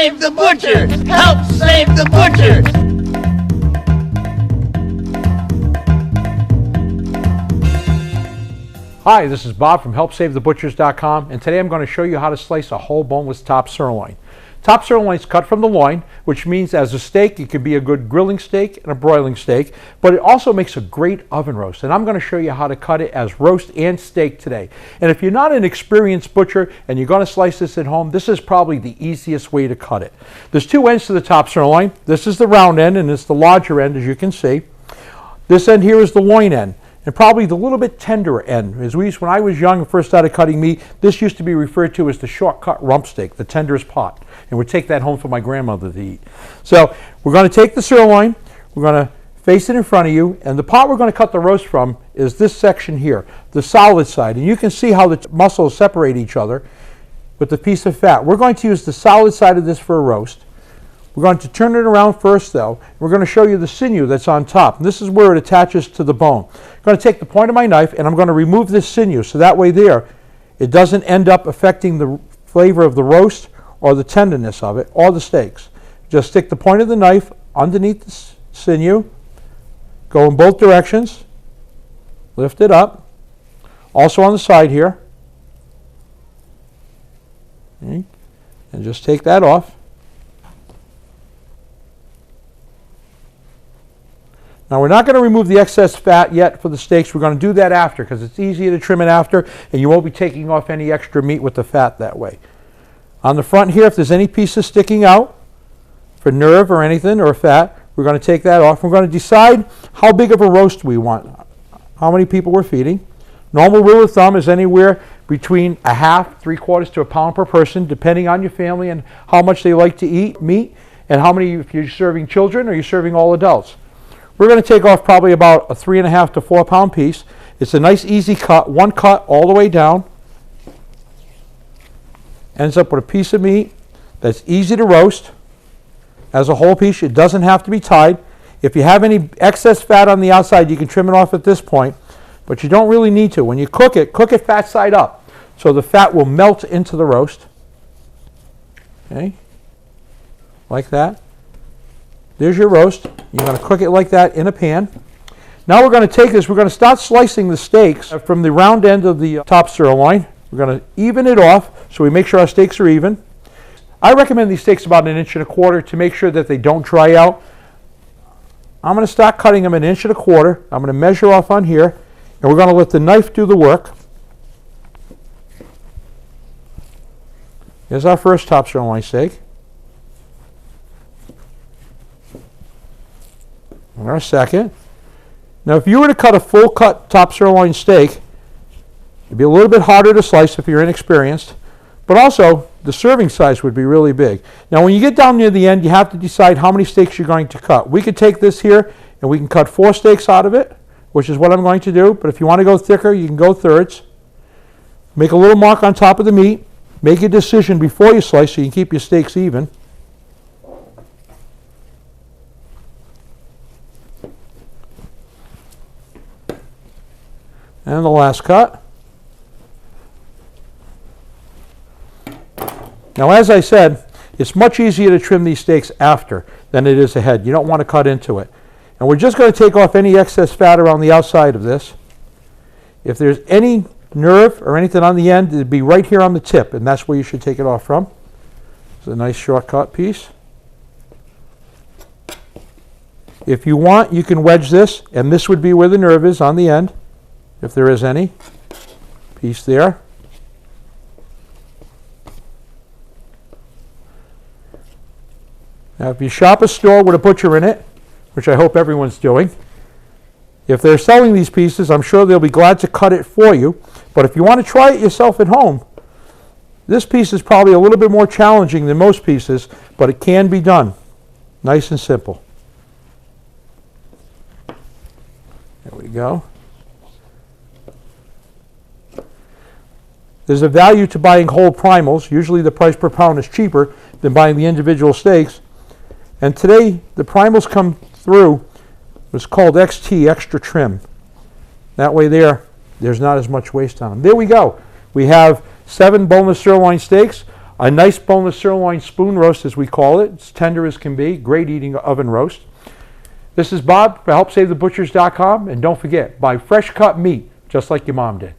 save the butcher! Help save the butcher! Hi, this is Bob from HelpSaveTheButchers.com, and today I'm going to show you how to slice a whole boneless top sirloin. Top sirloin is cut from the loin, which means as a steak it can be a good grilling steak and a broiling steak, but it also makes a great oven roast, and I'm going to show you how to cut it as roast and steak today. And if you're not an experienced butcher and you're going to slice this at home, this is probably the easiest way to cut it. There's two ends to the top sirloin. This is the round end and it's the larger end, as you can see. This end here is the loin end, and probably the little bit tenderer end. When I was young and first started cutting meat, this used to be referred to as the shortcut rump steak, the tenderest part. And we'd take that home for my grandmother to eat. So we're going to take the sirloin, we're going to face it in front of you, and the part we're going to cut the roast from is this section here, the solid side. And you can see how the muscles separate each other with the piece of fat. We're going to use the solid side of this for a roast. We're going to turn it around first though. We're going to show you the sinew that's on top. And this is where it attaches to the bone. I'm going to take the point of my knife and I'm going to remove this sinew so that way there it doesn't end up affecting the flavor of the roast or the tenderness of it or the steaks. Just stick the point of the knife underneath the sinew, go in both directions, lift it up, also on the side here, okay, and just take that off. Now we're not going to remove the excess fat yet for the steaks. We're going to do that after because it's easier to trim it after and you won't be taking off any extra meat with the fat that way. On the front here, if there's any pieces sticking out for nerve or anything or fat, we're going to take that off. We're going to decide how big of a roast we want, how many people we're feeding. Normal rule of thumb is anywhere between a half, 3/4 to a pound per person, depending on your family and how much they like to eat meat and how many, if you're serving children or you're serving all adults. We're going to take off probably about a 3.5 to 4 pound piece. It's a nice easy cut, one cut all the way down. Ends up with a piece of meat that's easy to roast as a whole piece. It doesn't have to be tied. If you have any excess fat on the outside, you can trim it off at this point, but you don't really need to. When you cook it fat side up so the fat will melt into the roast. Okay, like that. There's your roast. You're going to cook it like that in a pan. Now we're going to take this, we're going to start slicing the steaks from the round end of the top sirloin. We're going to even it off so we make sure our steaks are even. I recommend these steaks about 1.25 inches to make sure that they don't dry out. I'm going to start cutting them 1.25 inches. I'm going to measure off on here, and we're going to let the knife do the work. Here's our first top sirloin steak. And our second. Now if you were to cut a full cut top sirloin steak, it'd be a little bit harder to slice if you're inexperienced, but also the serving size would be really big. Now when you get down near the end, you have to decide how many steaks you're going to cut. We could take this here and we can cut 4 steaks out of it, which is what I'm going to do, but if you want to go thicker, you can go thirds. Make a little mark on top of the meat. Make a decision before you slice so you can keep your steaks even. And the last cut. Now as I said, it's much easier to trim these steaks after than it is ahead. You don't want to cut into it. And we're just going to take off any excess fat around the outside of this. If there's any nerve or anything on the end, it'd be right here on the tip, and that's where you should take it off from. It's a nice shortcut piece. If you want, you can wedge this, and this would be where the nerve is on the end, if there is any piece there. Now if you shop a store with a butcher in it, which I hope everyone's doing, if they're selling these pieces, I'm sure they'll be glad to cut it for you. But if you want to try it yourself at home, this piece is probably a little bit more challenging than most pieces, but it can be done. Nice and simple. There we go. There's a value to buying whole primals. Usually the price per pound is cheaper than buying the individual steaks. And today the primals come through what's called XT, extra trim. That way there's not as much waste on them. There we go. We have 7 boneless sirloin steaks. A nice boneless sirloin spoon roast, as we call it. It's tender as can be. Great eating oven roast. This is Bob for HelpSaveTheButchers.com. And don't forget, buy fresh cut meat, just like your mom did.